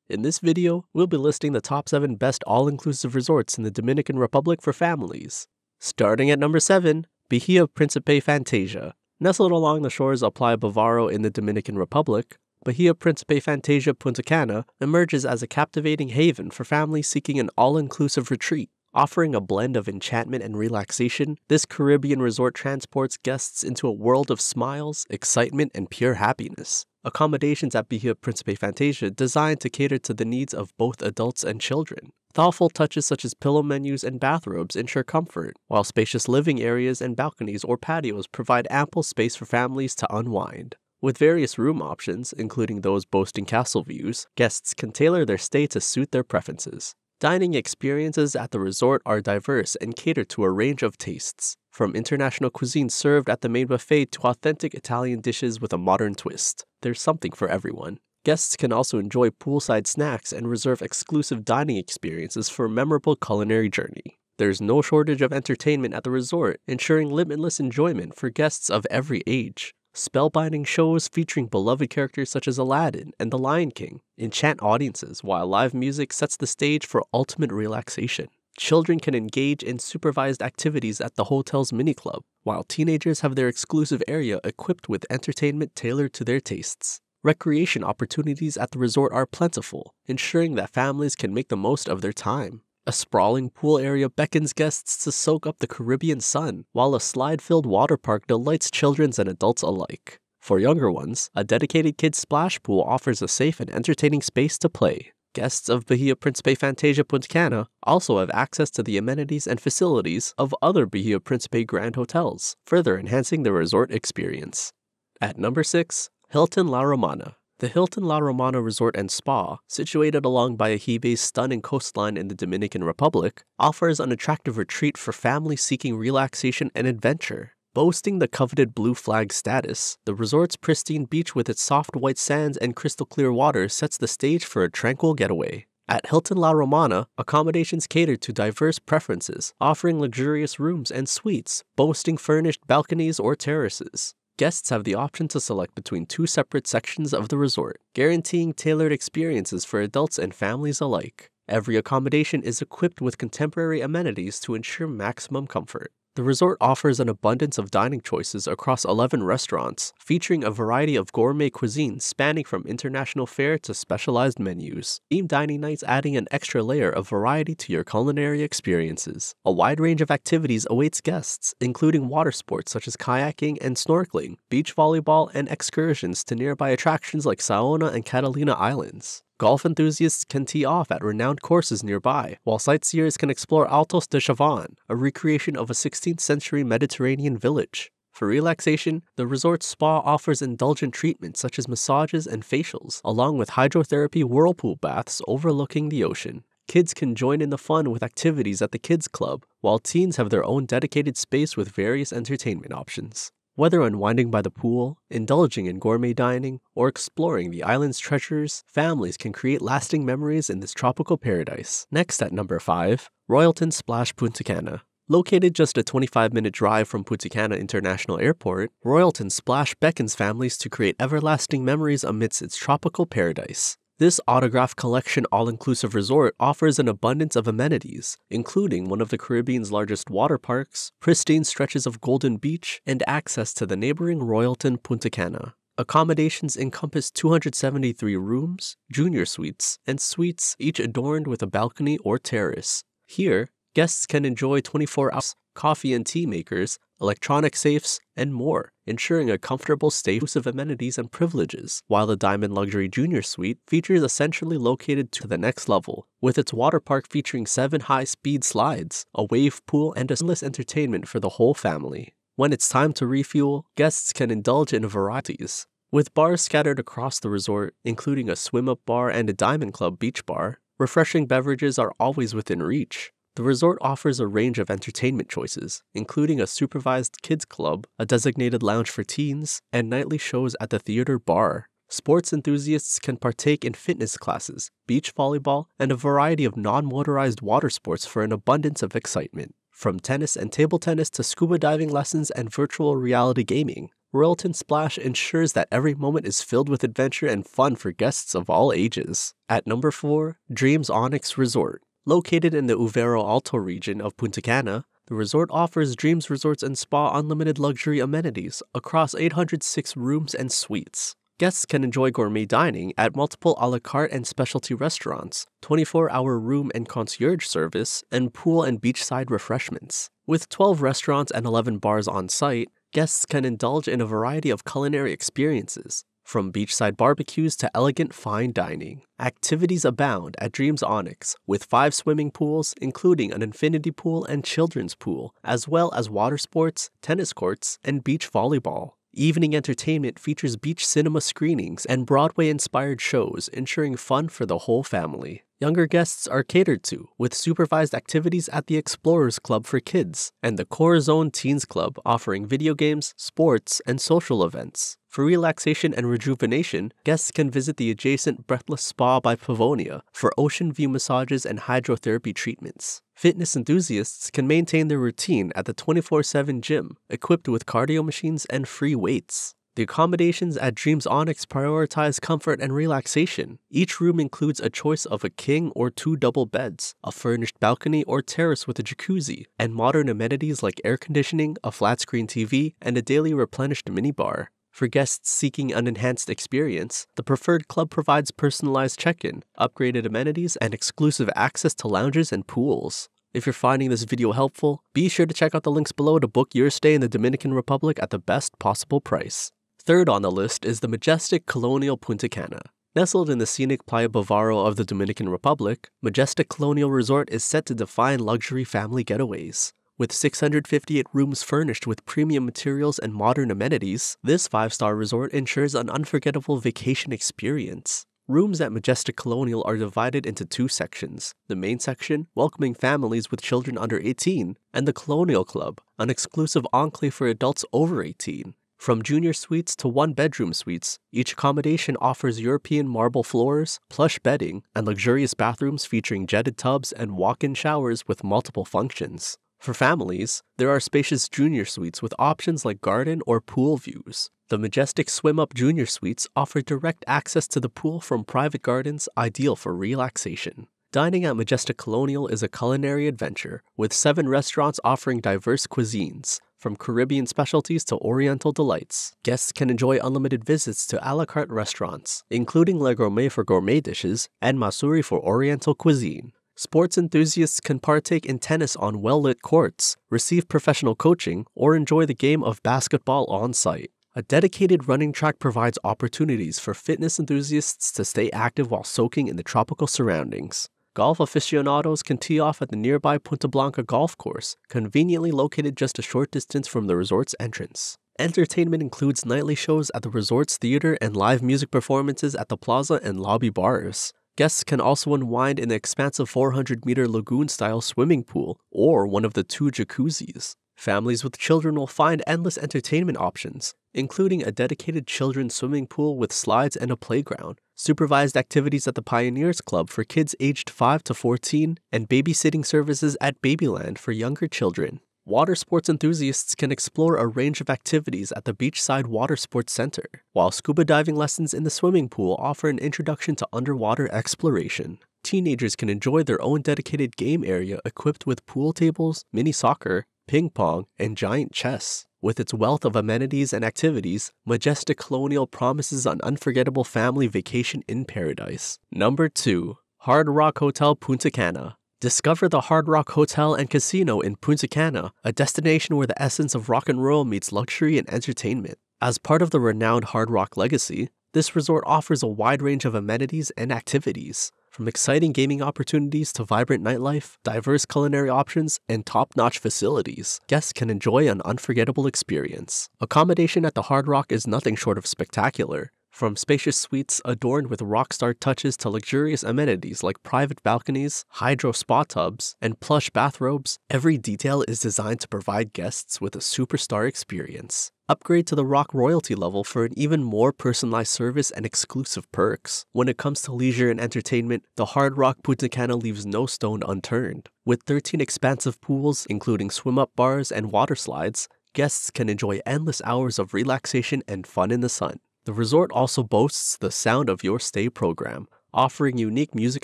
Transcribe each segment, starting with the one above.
In this video, we'll be listing the top 7 best all-inclusive resorts in the Dominican Republic for families. Starting at number 7, Bahia Principe Fantasia. Nestled along the shores of Playa Bavaro in the Dominican Republic, Bahia Principe Fantasia Punta Cana emerges as a captivating haven for families seeking an all-inclusive retreat. Offering a blend of enchantment and relaxation, this Caribbean resort transports guests into a world of smiles, excitement, and pure happiness. Accommodations at Bahia Principe Fantasia designed to cater to the needs of both adults and children. Thoughtful touches such as pillow menus and bathrobes ensure comfort, while spacious living areas and balconies or patios provide ample space for families to unwind. With various room options, including those boasting castle views, guests can tailor their stay to suit their preferences. Dining experiences at the resort are diverse and cater to a range of tastes, from international cuisine served at the main buffet to authentic Italian dishes with a modern twist. There's something for everyone. Guests can also enjoy poolside snacks and reserve exclusive dining experiences for a memorable culinary journey. There's no shortage of entertainment at the resort, ensuring limitless enjoyment for guests of every age. Spellbinding shows featuring beloved characters such as Aladdin and The Lion King enchant audiences, while live music sets the stage for ultimate relaxation. Children can engage in supervised activities at the hotel's mini club, while teenagers have their exclusive area equipped with entertainment tailored to their tastes. Recreation opportunities at the resort are plentiful, ensuring that families can make the most of their time. A sprawling pool area beckons guests to soak up the Caribbean sun, while a slide-filled water park delights children and adults alike. For younger ones, a dedicated kids' splash pool offers a safe and entertaining space to play. Guests of Bahia Principe Fantasia Punta Cana also have access to the amenities and facilities of other Bahia Principe Grand hotels, further enhancing the resort experience. At number 6, Hilton La Romana. The Hilton La Romana Resort and Spa, situated along Bayahibe's stunning coastline in the Dominican Republic, offers an attractive retreat for families seeking relaxation and adventure. Boasting the coveted blue flag status, the resort's pristine beach with its soft white sands and crystal clear water sets the stage for a tranquil getaway. At Hilton La Romana, accommodations cater to diverse preferences, offering luxurious rooms and suites, boasting furnished balconies or terraces. Guests have the option to select between 2 separate sections of the resort, guaranteeing tailored experiences for adults and families alike. Every accommodation is equipped with contemporary amenities to ensure maximum comfort. The resort offers an abundance of dining choices across 11 restaurants, featuring a variety of gourmet cuisines spanning from international fare to specialized menus. Themed dining nights adding an extra layer of variety to your culinary experiences. A wide range of activities awaits guests, including water sports such as kayaking and snorkeling, beach volleyball, and excursions to nearby attractions like Saona and Catalina Islands. Golf enthusiasts can tee off at renowned courses nearby, while sightseers can explore Altos de Chavan, a recreation of a 16th century Mediterranean village. For relaxation, the resort's spa offers indulgent treatments such as massages and facials, along with hydrotherapy whirlpool baths overlooking the ocean. Kids can join in the fun with activities at the Kids Club, while teens have their own dedicated space with various entertainment options. Whether unwinding by the pool, indulging in gourmet dining, or exploring the island's treasures, families can create lasting memories in this tropical paradise. Next at number 5, Royalton Splash Punta Cana. Located just a 25-minute drive from Punta Cana International Airport, Royalton Splash beckons families to create everlasting memories amidst its tropical paradise. This autograph collection all-inclusive resort offers an abundance of amenities, including one of the Caribbean's largest water parks, pristine stretches of golden beach, and access to the neighboring Royalton Punta Cana. Accommodations encompass 273 rooms, junior suites, and suites each adorned with a balcony or terrace. Here, guests can enjoy 24-hour coffee and tea makers, electronic safes, and more, ensuring a comfortable stay of amenities and privileges, while the Diamond Luxury Junior Suite features a centrally located to the next level, with its water park featuring 7 high-speed slides, a wave pool, and endless entertainment for the whole family. When it's time to refuel, guests can indulge in varieties. With bars scattered across the resort, including a swim-up bar and a Diamond Club beach bar, refreshing beverages are always within reach. The resort offers a range of entertainment choices, including a supervised kids club, a designated lounge for teens, and nightly shows at the theater bar. Sports enthusiasts can partake in fitness classes, beach volleyball, and a variety of non-motorized water sports for an abundance of excitement. From tennis and table tennis to scuba diving lessons and virtual reality gaming, Royalton Splash ensures that every moment is filled with adventure and fun for guests of all ages. At number 4, Dreams Onyx Resort. Located in the Uvero Alto region of Punta Cana, the resort offers Dreams Resorts and Spa unlimited luxury amenities across 806 rooms and suites. Guests can enjoy gourmet dining at multiple a la carte and specialty restaurants, 24-hour room and concierge service, and pool and beachside refreshments. With 12 restaurants and 11 bars on site, guests can indulge in a variety of culinary experiences, from beachside barbecues to elegant fine dining. Activities abound at Dreams Onyx, with 5 swimming pools, including an infinity pool and children's pool, as well as water sports, tennis courts, and beach volleyball. Evening entertainment features beach cinema screenings and Broadway-inspired shows, ensuring fun for the whole family. Younger guests are catered to, with supervised activities at the Explorers Club for kids, and the Corazon Teens Club offering video games, sports, and social events. For relaxation and rejuvenation, guests can visit the adjacent Breathless Spa by Pavonia for ocean view massages and hydrotherapy treatments. Fitness enthusiasts can maintain their routine at the 24/7 gym, equipped with cardio machines and free weights. The accommodations at Dreams Onyx prioritize comfort and relaxation. Each room includes a choice of a king or 2 double beds, a furnished balcony or terrace with a jacuzzi, and modern amenities like air conditioning, a flat-screen TV, and a daily replenished minibar. For guests seeking an enhanced experience, the Preferred Club provides personalized check-in, upgraded amenities, and exclusive access to lounges and pools. If you're finding this video helpful, be sure to check out the links below to book your stay in the Dominican Republic at the best possible price. Third on the list is the majestic Colonial Punta Cana. Nestled in the scenic Playa Bavaro of the Dominican Republic, Majestic Colonial Resort is set to define luxury family getaways. With 658 rooms furnished with premium materials and modern amenities, this 5-star resort ensures an unforgettable vacation experience. Rooms at Majestic Colonial are divided into 2 sections. The main section, welcoming families with children under 18, and the Colonial Club, an exclusive enclave for adults over 18. From junior suites to 1-bedroom suites, each accommodation offers European marble floors, plush bedding, and luxurious bathrooms featuring jetted tubs and walk-in showers with multiple functions. For families, there are spacious junior suites with options like garden or pool views. The Majestic Swim Up Junior Suites offer direct access to the pool from private gardens, ideal for relaxation. Dining at Majestic Colonial is a culinary adventure, with 7 restaurants offering diverse cuisines, from Caribbean specialties to Oriental delights. Guests can enjoy unlimited visits to a la carte restaurants, including Le Gourmet for gourmet dishes and Masuri for Oriental cuisine. Sports enthusiasts can partake in tennis on well-lit courts, receive professional coaching, or enjoy the game of basketball on-site. A dedicated running track provides opportunities for fitness enthusiasts to stay active while soaking in the tropical surroundings. Golf aficionados can tee off at the nearby Punta Blanca golf course, conveniently located just a short distance from the resort's entrance. Entertainment includes nightly shows at the resort's theater and live music performances at the plaza and lobby bars. Guests can also unwind in the expansive 400-meter lagoon-style swimming pool or one of the 2 jacuzzis. Families with children will find endless entertainment options, including a dedicated children's swimming pool with slides and a playground, supervised activities at the Pioneers Club for kids aged 5 to 14, and babysitting services at Babyland for younger children. Water sports enthusiasts can explore a range of activities at the Beachside Water Sports Center, while scuba diving lessons in the swimming pool offer an introduction to underwater exploration. Teenagers can enjoy their own dedicated game area equipped with pool tables, mini soccer, ping pong, and giant chess. With its wealth of amenities and activities, Majestic Colonial promises an unforgettable family vacation in paradise. Number 2. Hard Rock Hotel Punta Cana. Discover the Hard Rock Hotel and Casino in Punta Cana, a destination where the essence of rock and roll meets luxury and entertainment. As part of the renowned Hard Rock legacy, this resort offers a wide range of amenities and activities. From exciting gaming opportunities to vibrant nightlife, diverse culinary options, and top-notch facilities, guests can enjoy an unforgettable experience. Accommodation at the Hard Rock is nothing short of spectacular. From spacious suites adorned with rock-star touches to luxurious amenities like private balconies, hydro spa tubs, and plush bathrobes, every detail is designed to provide guests with a superstar experience. Upgrade to the Rock Royalty level for an even more personalized service and exclusive perks. When it comes to leisure and entertainment, the Hard Rock Punta Cana leaves no stone unturned. With 13 expansive pools, including swim-up bars and water slides, guests can enjoy endless hours of relaxation and fun in the sun. The resort also boasts the Sound of Your Stay program, offering unique music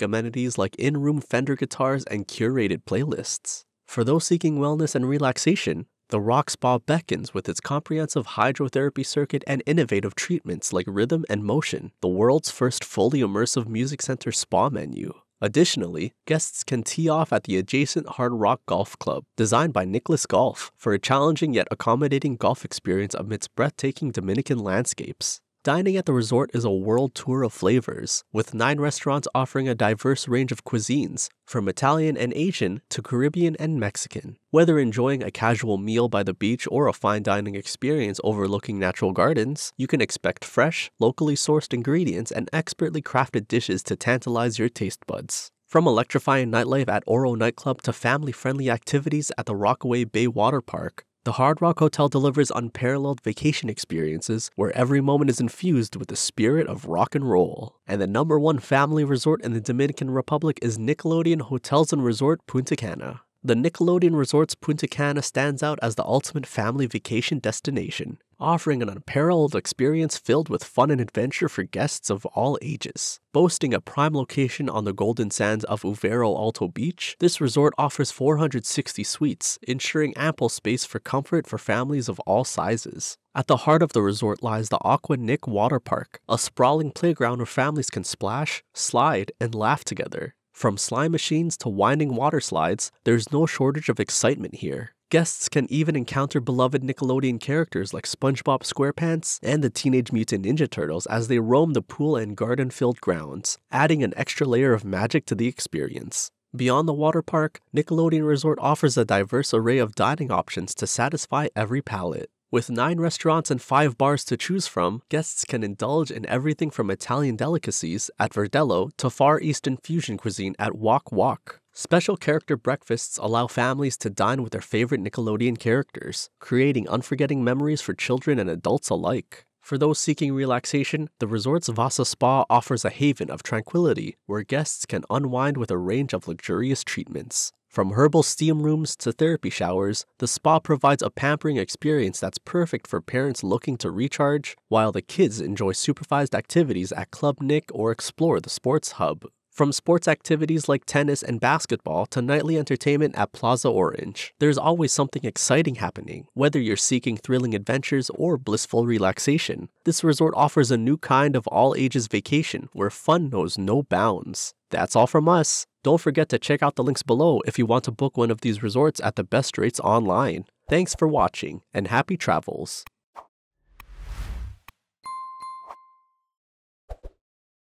amenities like in-room Fender guitars and curated playlists. For those seeking wellness and relaxation, the Rock Spa beckons with its comprehensive hydrotherapy circuit and innovative treatments like rhythm and motion, the world's first fully immersive music center spa menu. Additionally, guests can tee off at the adjacent Hard Rock Golf Club, designed by Nicklaus Golf, for a challenging yet accommodating golf experience amidst breathtaking Dominican landscapes. Dining at the resort is a world tour of flavors, with 9 restaurants offering a diverse range of cuisines, from Italian and Asian to Caribbean and Mexican. Whether enjoying a casual meal by the beach or a fine dining experience overlooking natural gardens, you can expect fresh, locally sourced ingredients and expertly crafted dishes to tantalize your taste buds. From electrifying nightlife at Oro Nightclub to family-friendly activities at the Rockaway Bay Water Park, the Hard Rock Hotel delivers unparalleled vacation experiences where every moment is infused with the spirit of rock and roll. And the #1 family resort in the Dominican Republic is Nickelodeon Hotels and Resort Punta Cana. The Nickelodeon Resorts Punta Cana stands out as the ultimate family vacation destination, offering an unparalleled experience filled with fun and adventure for guests of all ages. Boasting a prime location on the golden sands of Uvero Alto Beach, this resort offers 460 suites, ensuring ample space for comfort for families of all sizes. At the heart of the resort lies the Aqua Nick Water Park, a sprawling playground where families can splash, slide, and laugh together. From slime machines to winding water slides, there's no shortage of excitement here. Guests can even encounter beloved Nickelodeon characters like SpongeBob SquarePants and the Teenage Mutant Ninja Turtles as they roam the pool and garden-filled grounds, adding an extra layer of magic to the experience. Beyond the water park, Nickelodeon Resort offers a diverse array of dining options to satisfy every palate. With 9 restaurants and 5 bars to choose from, guests can indulge in everything from Italian delicacies at Verdello to Far Eastern fusion cuisine at Wok Wok. Special character breakfasts allow families to dine with their favorite Nickelodeon characters, creating unforgettable memories for children and adults alike. For those seeking relaxation, the resort's Vasa Spa offers a haven of tranquility where guests can unwind with a range of luxurious treatments. From herbal steam rooms to therapy showers, the spa provides a pampering experience that's perfect for parents looking to recharge, while the kids enjoy supervised activities at Club Nick or explore the sports hub. From sports activities like tennis and basketball to nightly entertainment at Plaza Orange, there's always something exciting happening. Whether you're seeking thrilling adventures or blissful relaxation, this resort offers a new kind of all-ages vacation where fun knows no bounds. That's all from us. Don't forget to check out the links below if you want to book one of these resorts at the best rates online. Thanks for watching, and happy travels.